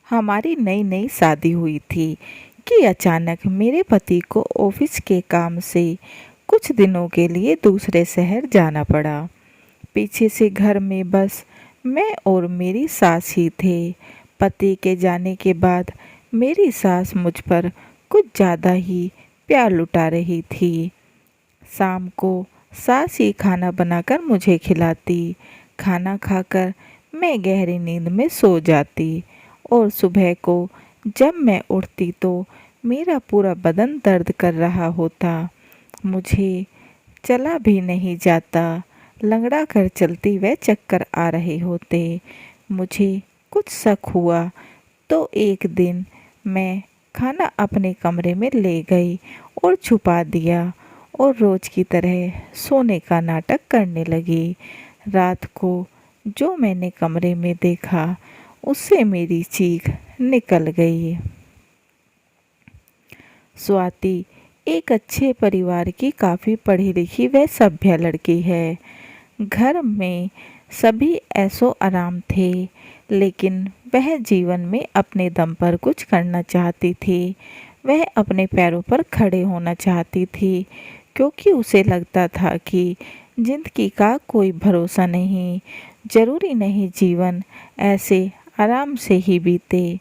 हमारी नई नई शादी हुई थी कि अचानक मेरे पति को ऑफिस के काम से कुछ दिनों के लिए दूसरे शहर जाना पड़ा। पीछे से घर में बस मैं और मेरी सास ही थे। पति के जाने के बाद मेरी सास मुझ पर कुछ ज़्यादा ही प्यार लुटा रही थी। शाम को सास ही खाना बनाकर मुझे खिलाती। खाना खाकर मैं गहरी नींद में सो जाती और सुबह को जब मैं उठती तो मेरा पूरा बदन दर्द कर रहा होता। मुझे चला भी नहीं जाता। लंगड़ा कर चलती व चक्कर आ रहे होते। मुझे कुछ शक हुआ तो एक दिन मैं खाना अपने कमरे में ले गई और छुपा दिया और रोज की तरह सोने का नाटक करने लगी। रात को जो मैंने कमरे में देखा उससे मेरी चीख निकल गई। स्वाति एक अच्छे परिवार की काफ़ी पढ़ी लिखी व सभ्य लड़की है। घर में सभी ऐशो आराम थे, लेकिन वह जीवन में अपने दम पर कुछ करना चाहती थी। वह अपने पैरों पर खड़े होना चाहती थी, क्योंकि उसे लगता था कि जिंदगी का कोई भरोसा नहीं। जरूरी नहीं जीवन ऐसे आराम से ही बीते।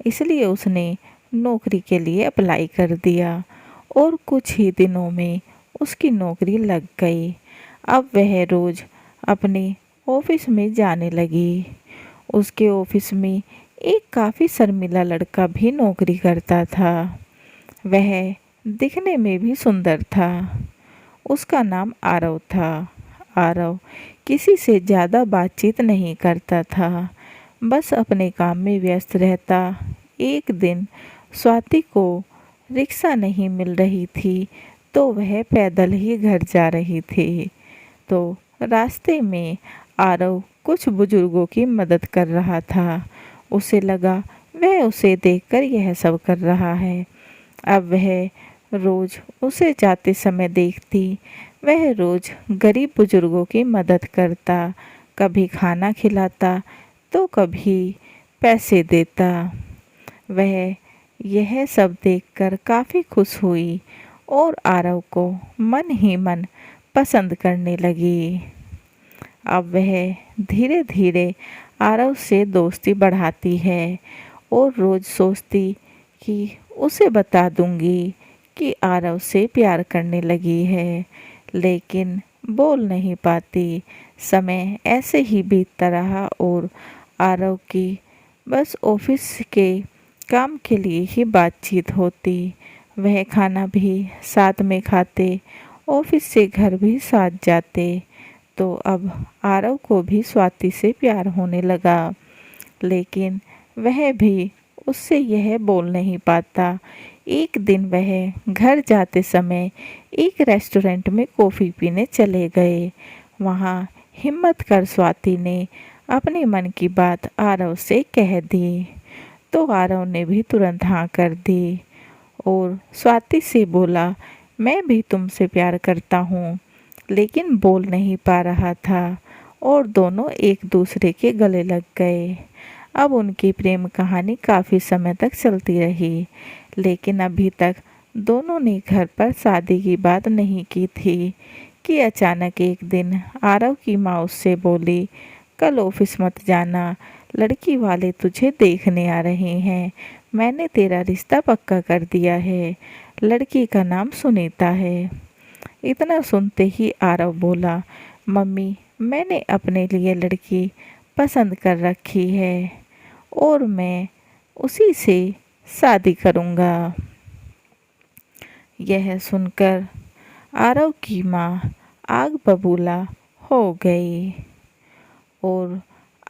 इसलिए उसने नौकरी के लिए अप्लाई कर दिया और कुछ ही दिनों में उसकी नौकरी लग गई। अब वह रोज अपने ऑफिस में जाने लगी। उसके ऑफिस में एक काफ़ी शर्मीला लड़का भी नौकरी करता था। वह दिखने में भी सुंदर था। उसका नाम आरव था। आरव किसी से ज़्यादा बातचीत नहीं करता था, बस अपने काम में व्यस्त रहता। एक दिन स्वाति को रिक्शा नहीं मिल रही थी, तो वह पैदल ही घर जा रही थी। तो रास्ते में आरव कुछ बुजुर्गों की मदद कर रहा था। उसे लगा वह उसे देखकर यह सब कर रहा है। अब वह रोज उसे जाते समय देखती। वह रोज गरीब बुजुर्गों की मदद करता, कभी खाना खिलाता तो कभी पैसे देता। वह यह सब देखकर काफ़ी खुश हुई और आरव को मन ही मन पसंद करने लगी। अब वह धीरे धीरे आरव से दोस्ती बढ़ाती है और रोज़ सोचती कि उसे बता दूंगी कि आरव से प्यार करने लगी है, लेकिन बोल नहीं पाती। समय ऐसे ही बीतता रहा और आरव की बस ऑफिस के काम के लिए ही बातचीत होती। वह खाना भी साथ में खाते, ऑफिस से घर भी साथ जाते। तो अब आरव को भी स्वाति से प्यार होने लगा, लेकिन वह भी उससे यह बोल नहीं पाता। एक दिन वह घर जाते समय एक रेस्टोरेंट में कॉफ़ी पीने चले गए। वहाँ हिम्मत कर स्वाति ने अपने मन की बात आरव से कह दी, तो आरव ने भी तुरंत हाँ कर दी और स्वाति से बोला, मैं भी तुमसे प्यार करता हूँ, लेकिन बोल नहीं पा रहा था। और दोनों एक दूसरे के गले लग गए। अब उनकी प्रेम कहानी काफ़ी समय तक चलती रही, लेकिन अभी तक दोनों ने घर पर शादी की बात नहीं की थी कि अचानक एक दिन आरव की माँ उससे बोली, कल ऑफिस मत जाना, लड़की वाले तुझे देखने आ रहे हैं। मैंने तेरा रिश्ता पक्का कर दिया है। लड़की का नाम सुनीता है। इतना सुनते ही आरव बोला, मम्मी मैंने अपने लिए लड़की पसंद कर रखी है और मैं उसी से शादी करूँगा। यह सुनकर आरव की माँ आग बबूला हो गई और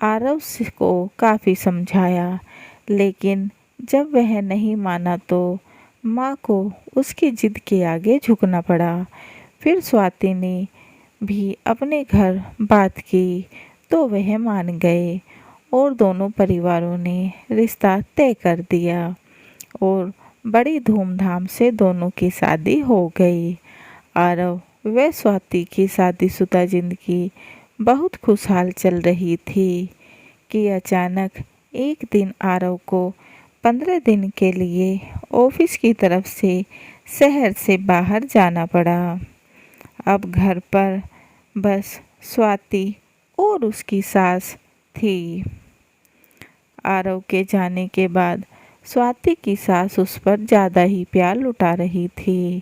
आरव को काफ़ी समझाया, लेकिन जब वह नहीं माना तो माँ को उसकी जिद के आगे झुकना पड़ा। फिर स्वाति ने भी अपने घर बात की तो वह मान गए और दोनों परिवारों ने रिश्ता तय कर दिया और बड़ी धूमधाम से दोनों की शादी हो गई। आरव व स्वाति की शादीशुदा जिंदगी बहुत खुशहाल चल रही थी कि अचानक एक दिन आरव को 15 दिन के लिए ऑफिस की तरफ से शहर से बाहर जाना पड़ा। अब घर पर बस स्वाति और उसकी सास थी। आरव के जाने के बाद स्वाति की सास उस पर ज़्यादा ही प्यार लुटा रही थी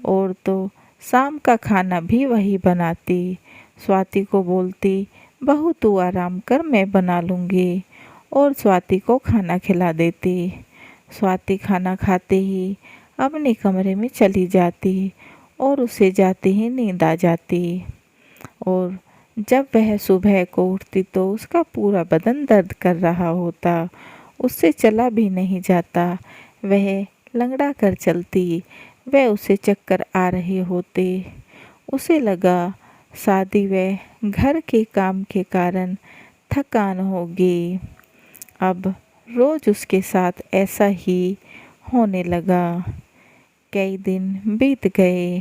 और तो शाम का खाना भी वही बनाती। स्वाति को बोलती, बहू तू आराम कर, मैं बना लूँगी, और स्वाति को खाना खिला देती। स्वाति खाना खाते ही अपने कमरे में चली जाती और उसे जाते ही नींद आ जाती। और जब वह सुबह को उठती तो उसका पूरा बदन दर्द कर रहा होता, उससे चला भी नहीं जाता, वह लंगड़ा कर चलती, वह उसे चक्कर आ रहे होते। उसे लगा शादी व घर के काम के कारण थकान होगी। अब रोज उसके साथ ऐसा ही होने लगा। कई दिन बीत गए।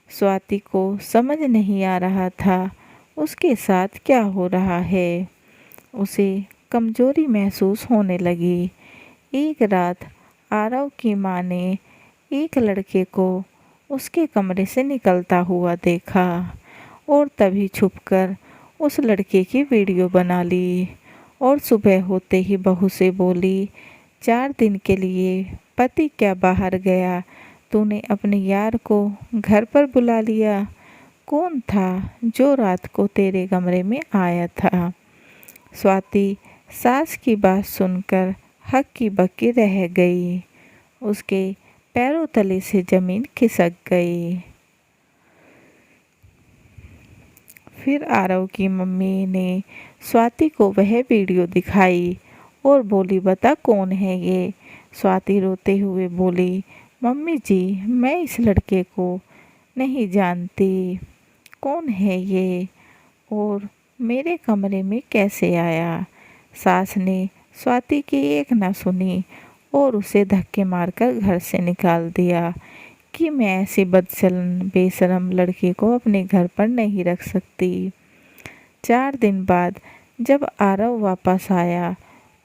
स्वाति को समझ नहीं आ रहा था उसके साथ क्या हो रहा है। उसे कमजोरी महसूस होने लगी। एक रात आरव की माँ ने एक लड़के को उसके कमरे से निकलता हुआ देखा और तभी छुपकर उस लड़के की वीडियो बना ली और सुबह होते ही बहू से बोली, 4 दिन के लिए पति क्या बाहर गया, तूने अपने यार को घर पर बुला लिया। कौन था जो रात को तेरे कमरे में आया था। स्वाति सास की बात सुनकर हक्की बक्की रह गई। उसके पैरों तले से जमीन खिसक गई। फिर आरव की मम्मी ने स्वाति को वह वीडियो दिखाई और बोली, बता कौन है ये। स्वाति रोते हुए बोली, मम्मी जी, मैं इस लड़के को नहीं जानती, कौन है ये और मेरे कमरे में कैसे आया। सास ने स्वाति की एक ना सुनी और उसे धक्के मारकर घर से निकाल दिया कि मैं ऐसी बदचलन बेशरम लड़की को अपने घर पर नहीं रख सकती। 4 दिन बाद जब आरव वापस आया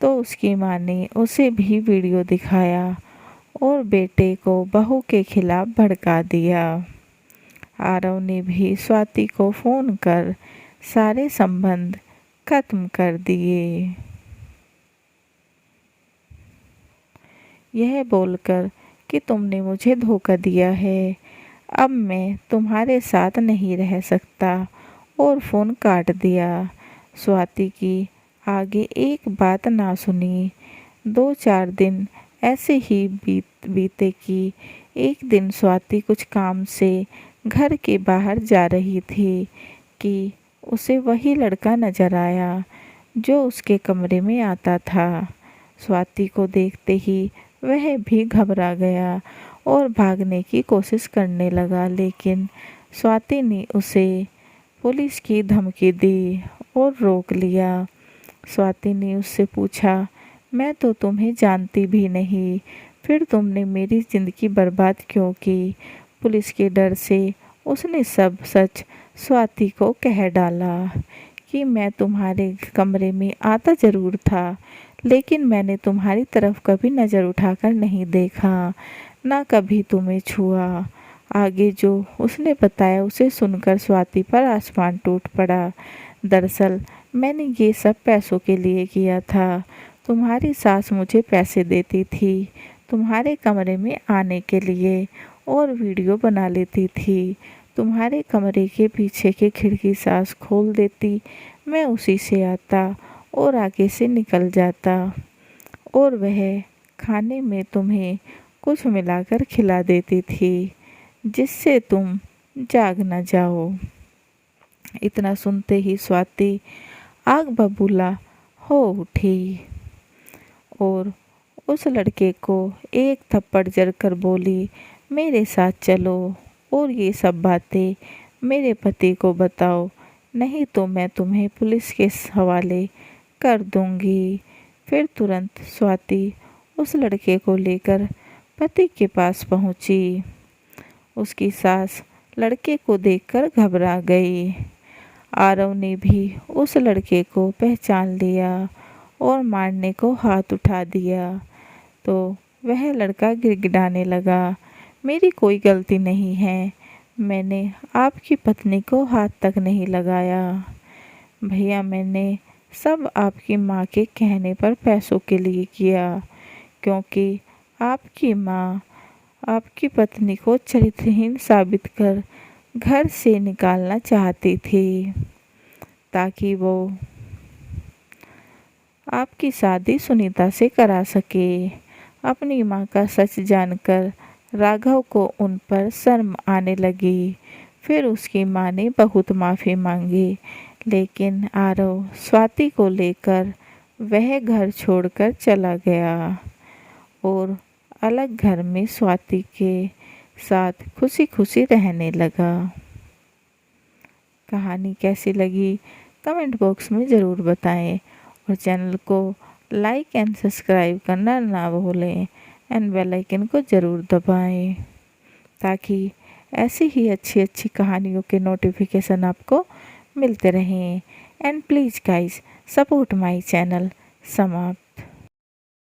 तो उसकी माँ ने उसे भी वीडियो दिखाया और बेटे को बहू के खिलाफ भड़का दिया। आरव ने भी स्वाति को फ़ोन कर सारे संबंध खत्म कर दिए। यह बोलकर कि तुमने मुझे धोखा दिया है, अब मैं तुम्हारे साथ नहीं रह सकता, और फ़ोन काट दिया। स्वाति की आगे एक बात ना सुनी। 2-4 दिन ऐसे ही बीते कि एक दिन स्वाति कुछ काम से घर के बाहर जा रही थी कि उसे वही लड़का नजर आया जो उसके कमरे में आता था। स्वाति को देखते ही वह भी घबरा गया और भागने की कोशिश करने लगा, लेकिन स्वाति ने उसे पुलिस की धमकी दी और रोक लिया। स्वाति ने उससे पूछा, मैं तो तुम्हें जानती भी नहीं, फिर तुमने मेरी ज़िंदगी बर्बाद क्यों की। पुलिस के डर से उसने सब सच स्वाति को कह डाला कि मैं तुम्हारे कमरे में आता ज़रूर था, लेकिन मैंने तुम्हारी तरफ कभी नज़र उठाकर नहीं देखा, ना कभी तुम्हें छुआ। आगे जो उसने बताया उसे सुनकर स्वाति पर आसमान टूट पड़ा। दरअसल मैंने ये सब पैसों के लिए किया था। तुम्हारी सास मुझे पैसे देती थी तुम्हारे कमरे में आने के लिए और वीडियो बना लेती थी। तुम्हारे कमरे के पीछे की खिड़की सास खोल देती, मैं उसी से आता और आगे से निकल जाता और वह खाने में तुम्हें कुछ मिलाकर खिला देती थी जिससे तुम जाग न जाओ। इतना सुनते ही स्वाति आग बबूला हो उठी और उस लड़के को एक थप्पड़ जड़कर बोली, मेरे साथ चलो और ये सब बातें मेरे पति को बताओ, नहीं तो मैं तुम्हें पुलिस के हवाले कर दूंगी। फिर तुरंत स्वाति उस लड़के को लेकर पति के पास पहुंची। उसकी सास लड़के को देखकर घबरा गई। आरव ने भी उस लड़के को पहचान लिया और मारने को हाथ उठा दिया तो वह लड़का गिड़गिड़ाने लगा, मेरी कोई गलती नहीं है, मैंने आपकी पत्नी को हाथ तक नहीं लगाया। भैया मैंने सब आपकी माँ के कहने पर पैसों के लिए किया, क्योंकि आपकी माँ आपकी पत्नी को चरित्रहीन साबित कर घर से निकालना चाहती थी, ताकि वो आपकी शादी सुनीता से करा सके। अपनी माँ का सच जानकर राघव को उन पर शर्म आने लगी। फिर उसकी माँ ने बहुत माफ़ी मांगी, लेकिन आरव स्वाति को लेकर वह घर छोड़कर चला गया और अलग घर में स्वाति के साथ खुशी खुशी रहने लगा। कहानी कैसी लगी कमेंट बॉक्स में ज़रूर बताएं और चैनल को लाइक एंड सब्सक्राइब करना ना भूलें एंड बेल आइकन को ज़रूर दबाएं, ताकि ऐसी ही अच्छी अच्छी कहानियों के नोटिफिकेशन आपको मिलते रहें। And please guys support my channel समाप्त।